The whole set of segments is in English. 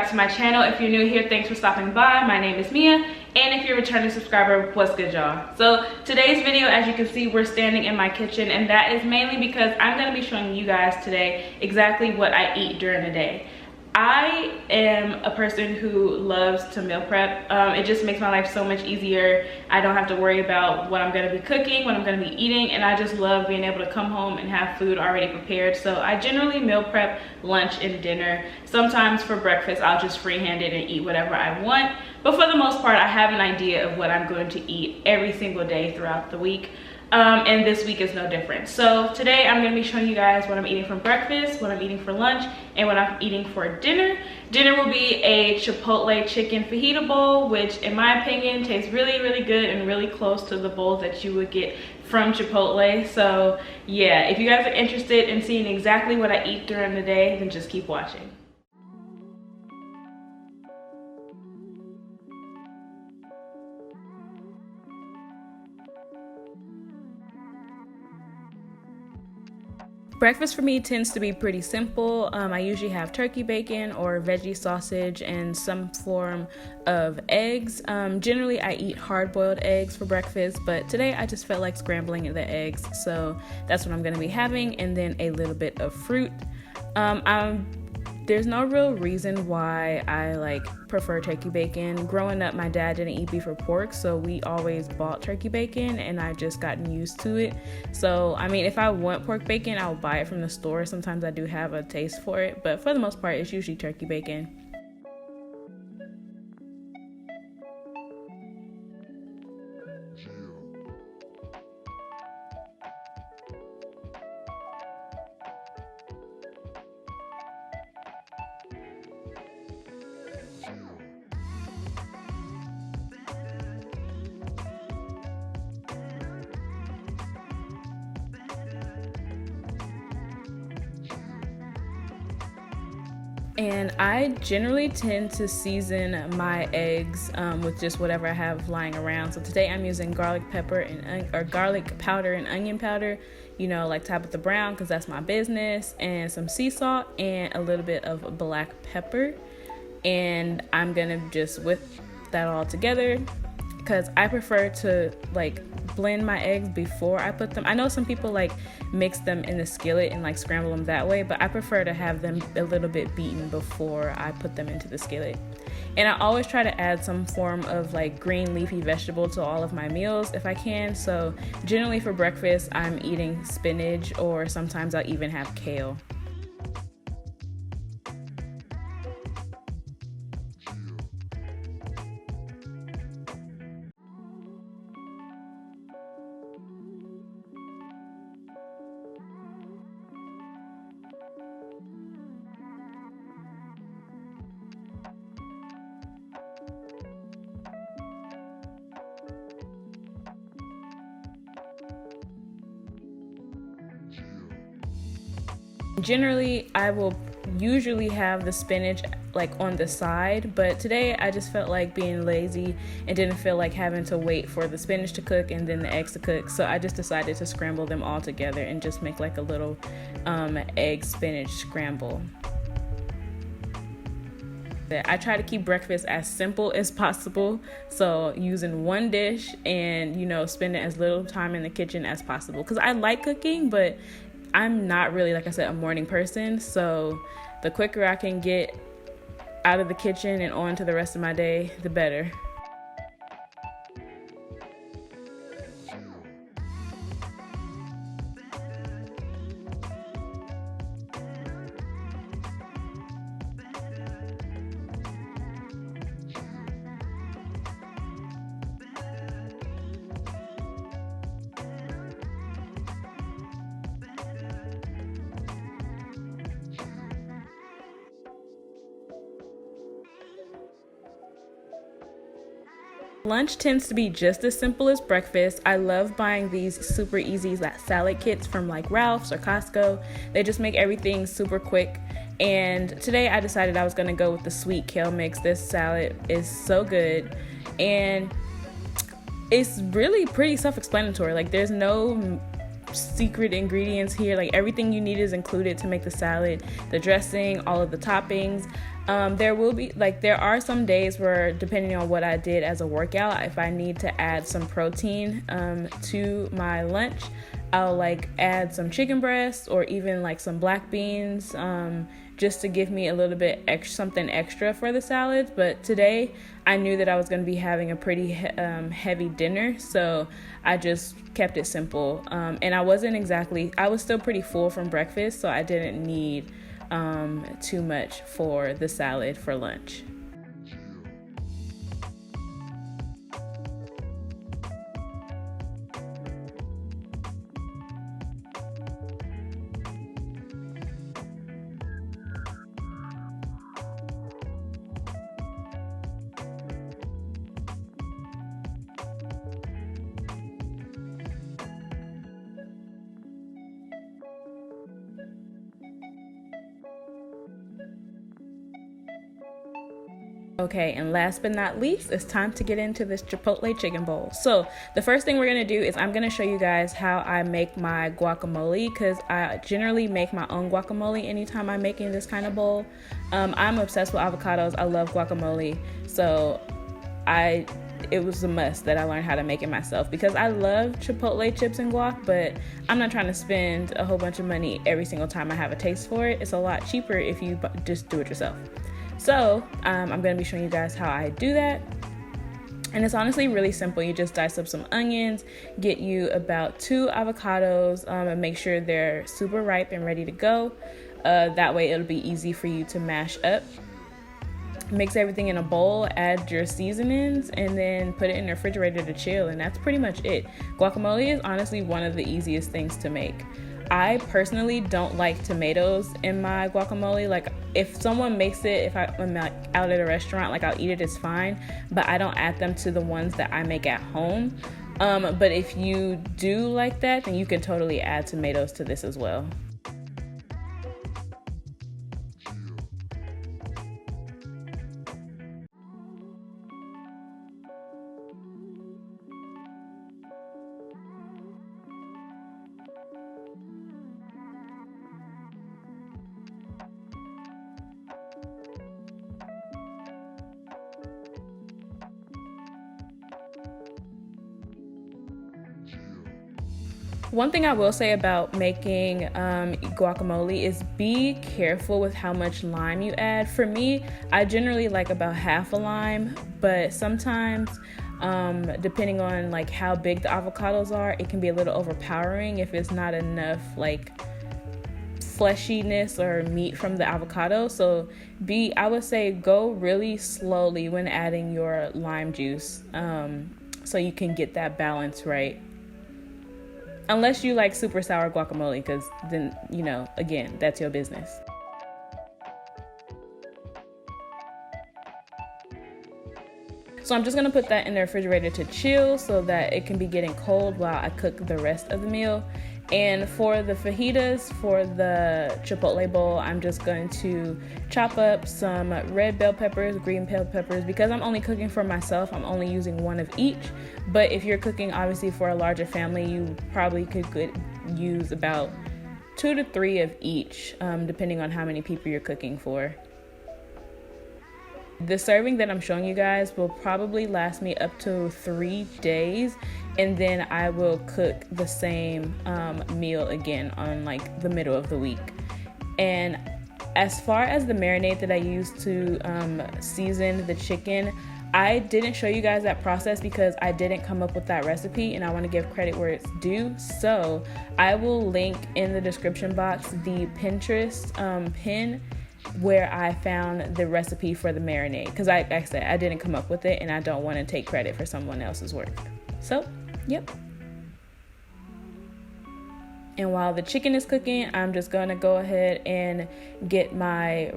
back to my channel. If you're new here, thanks for stopping by. My name is Mia, and if you're a returning subscriber, what's good, y'all? So today's video, as you can see, we're standing in my kitchen, and that is mainly because I'm going to be showing you guys today exactly what I eat during the day. I am a person who loves to meal prep. It just makes my life so much easier. I don't have to worry about what I'm going to be cooking, what I'm going to be eating, and I just love being able to come home and have food already prepared. So I generally meal prep lunch and dinner. Sometimes for breakfast, I'll just freehand it and eat whatever I want. But for the most part, I have an idea of what I'm going to eat every single day throughout the week. And this week is no different. So today I'm going to be showing you guys what I'm eating for breakfast, what I'm eating for lunch, and what I'm eating for dinner. Dinner will be a Chipotle chicken fajita bowl, which in my opinion tastes really, really good and really close to the bowl that you would get from Chipotle. So yeah, if you guys are interested in seeing exactly what I eat during the day, then just keep watching. Breakfast for me tends to be pretty simple. I usually have turkey bacon or veggie sausage and some form of eggs. Generally, I eat hard-boiled eggs for breakfast, but today I just felt like scrambling the eggs, so that's what I'm going to be having, and then a little bit of fruit. There's no real reason why I prefer turkey bacon. Growing up, my dad didn't eat beef or pork, so we always bought turkey bacon, and I've just gotten used to it. So, I mean, if I want pork bacon, I'll buy it from the store. Sometimes I do have a taste for it, but for the most part, it's usually turkey bacon. And I generally tend to season my eggs with just whatever I have lying around. So today I'm using garlic powder and onion powder, like Tabitha Brown, because that's my business, and some sea salt and a little bit of black pepper. And I'm gonna just whip that all together because I prefer to blend my eggs before I put them. I know some people mix them in the skillet and scramble them that way, but I prefer to have them a little bit beaten before I put them into the skillet. And I always try to add some form of green leafy vegetable to all of my meals if I can. So generally for breakfast, I'm eating spinach, or sometimes I'll even have kale. Generally, I will usually have the spinach on the side, but today I just felt like being lazy and didn't feel like having to wait for the spinach to cook and then the eggs to cook. So I just decided to scramble them all together and just make a little egg spinach scramble. I try to keep breakfast as simple as possible, so using one dish and spending as little time in the kitchen as possible, because I like cooking, but I'm not really, like I said, a morning person. So the quicker I can get out of the kitchen and on to the rest of my day, the better. Lunch tends to be just as simple as breakfast. I love buying these super easy salad kits from Ralph's or Costco. They just make everything super quick. And today I decided I was going to go with the sweet kale mix. This salad is so good, and it's really pretty self-explanatory. There's no secret ingredients here. Everything you need is included to make the salad, the dressing, all of the toppings. There are some days where, depending on what I did as a workout, if I need to add some protein to my lunch, I'll like add some chicken breasts or even like some black beans, just to give me a little bit something extra for the salads. But today I knew that I was going to be having a pretty heavy dinner, so I just kept it simple. And I was still pretty full from breakfast, so I didn't need too much for the salad for lunch. Okay, and last but not least, it's time to get into this Chipotle chicken bowl. So the first thing we're gonna do is I'm gonna show you guys how I make my guacamole, because I generally make my own guacamole anytime I'm making this kind of bowl. I'm obsessed with avocados. I love guacamole, so it was a must that I learned how to make it myself, because I love Chipotle chips and guac, but I'm not trying to spend a whole bunch of money every single time I have a taste for it. It's a lot cheaper if you just do it yourself. So I'm going to be showing you guys how I do that. And it's honestly really simple. You just dice up some onions, get you about 2 avocados, and make sure they're super ripe and ready to go. That way it'll be easy for you to mash up. Mix everything in a bowl, add your seasonings, and then put it in the refrigerator to chill, and that's pretty much it. Guacamole is honestly one of the easiest things to make. I personally don't like tomatoes in my guacamole. Like, if someone makes it, if I'm like out at a restaurant, like I'll eat it, it's fine, but I don't add them to the ones that I make at home. But if you do like that, then you can totally add tomatoes to this as well. One thing I will say about making guacamole is be careful with how much lime you add. For me, I generally like about half a lime, but sometimes depending on like how big the avocados are, it can be a little overpowering if it's not enough like fleshiness or meat from the avocado. So I would say go really slowly when adding your lime juice, so you can get that balance right. Unless you like super sour guacamole, because then, you know, again, that's your business. So I'm just gonna put that in the refrigerator to chill so that it can be getting cold while I cook the rest of the meal. And for the fajitas, for the Chipotle bowl, I'm just going to chop up some red bell peppers, green bell peppers. Because I'm only cooking for myself, I'm only using one of each. But if you're cooking obviously for a larger family, you probably could use about 2 to 3 of each, depending on how many people you're cooking for. The serving that I'm showing you guys will probably last me up to 3 days, and then I will cook the same meal again on like the middle of the week. And as far as the marinade that I use to season the chicken, I didn't show you guys that process because I didn't come up with that recipe, and I want to give credit where it's due. So I will link in the description box the Pinterest pin where I found the recipe for the marinade, because like I said, I didn't come up with it and I don't want to take credit for someone else's work. So yep. And while the chicken is cooking, I'm just gonna go ahead and get my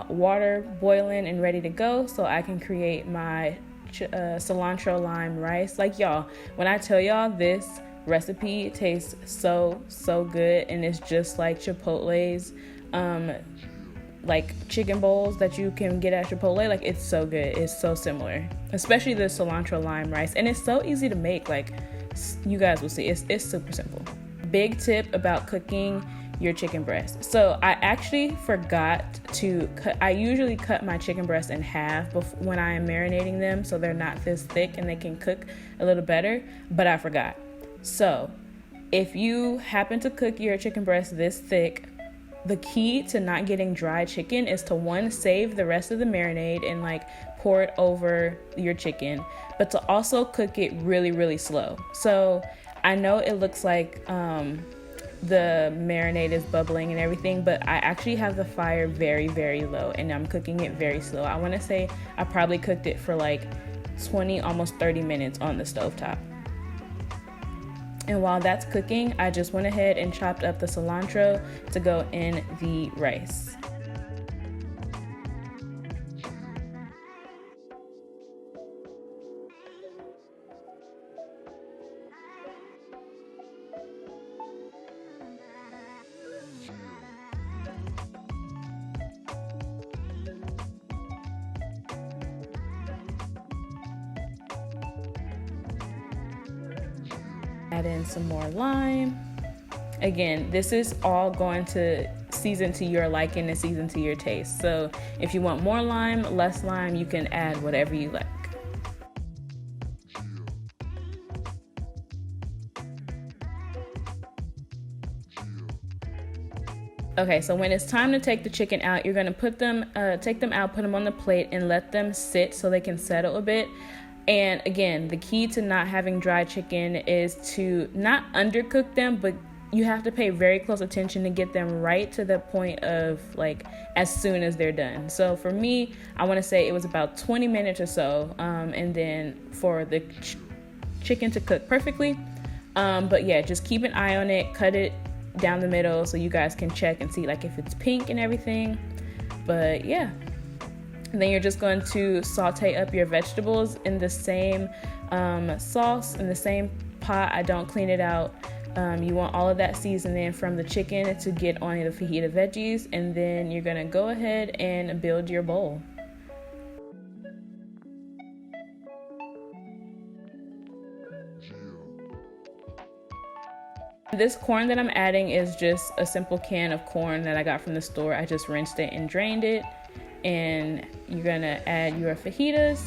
water boiling and ready to go so I can create my cilantro lime rice. Like, y'all, when I tell y'all this recipe tastes so good, and it's just like Chipotle's like chicken bowls that you can get at Chipotle. Like, it's so good. It's so similar, especially the cilantro lime rice, and it's so easy to make. Like, you guys will see, it's super simple. big tip about cooking your chicken breast. So I actually forgot to cut. I usually cut my chicken breast in half when I am marinating them, so they're not this thick and they can cook a little better, but I forgot. So if you happen to cook your chicken breast this thick, the key to not getting dry chicken is to, one, save the rest of the marinade and like pour it over your chicken, but to also cook it really, really slow. So I know it looks like the marinade is bubbling and everything, but I actually have the fire very, very low and I'm cooking it very slow. I want to say I probably cooked it for like 20, almost 30 minutes on the stovetop. And while that's cooking, I just went ahead and chopped up the cilantro to go in the rice. Add in some more lime. Again, this is all going to season to your liking and season to your taste. So if you want more lime, less lime, you can add whatever you like. Okay, so when it's time to take the chicken out, you're gonna take them out, put them on the plate and let them sit so they can settle a bit. And again, the key to not having dry chicken is to not undercook them, but you have to pay very close attention to get them right to the point of like as soon as they're done. So for me, I want to say it was about 20 minutes or so, and then for the chicken to cook perfectly. But yeah, just keep an eye on it, cut it down the middle so you guys can check and see like if it's pink and everything. But yeah. And then you're just going to saute up your vegetables in the same sauce, in the same pot. I don't clean it out. You want all of that seasoning from the chicken to get on the fajita veggies, and then you're gonna go ahead and build your bowl. This corn that I'm adding is just a simple can of corn that I got from the store. I just rinsed it and drained it. And you're gonna add your fajitas,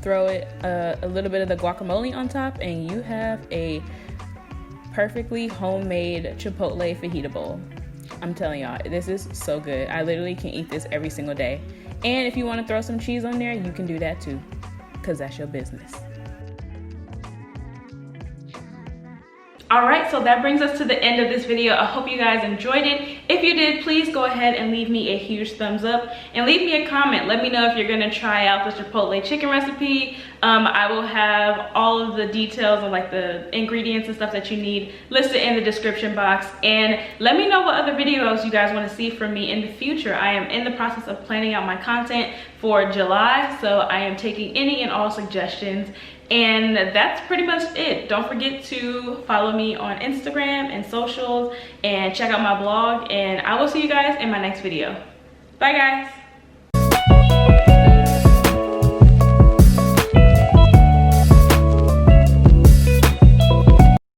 throw it a little bit of the guacamole on top, and you have a perfectly homemade Chipotle fajita bowl. I'm telling y'all, this is so good. I literally can eat this every single day. And if you want to throw some cheese on there, you can do that too, because that's your business. All right, so that brings us to the end of this video. I hope you guys enjoyed it. If you did, please go ahead and leave me a huge thumbs up and leave me a comment. Let me know if you're gonna try out the Chipotle chicken recipe. I will have all of the details of like the ingredients and stuff that you need listed in the description box. And let me know what other videos you guys wanna see from me in the future. I am in the process of planning out my content for July, so I am taking any and all suggestions. And that's pretty much it. Don't forget to follow me on Instagram and socials and check out my blog, and I will see you guys in my next video. Bye guys.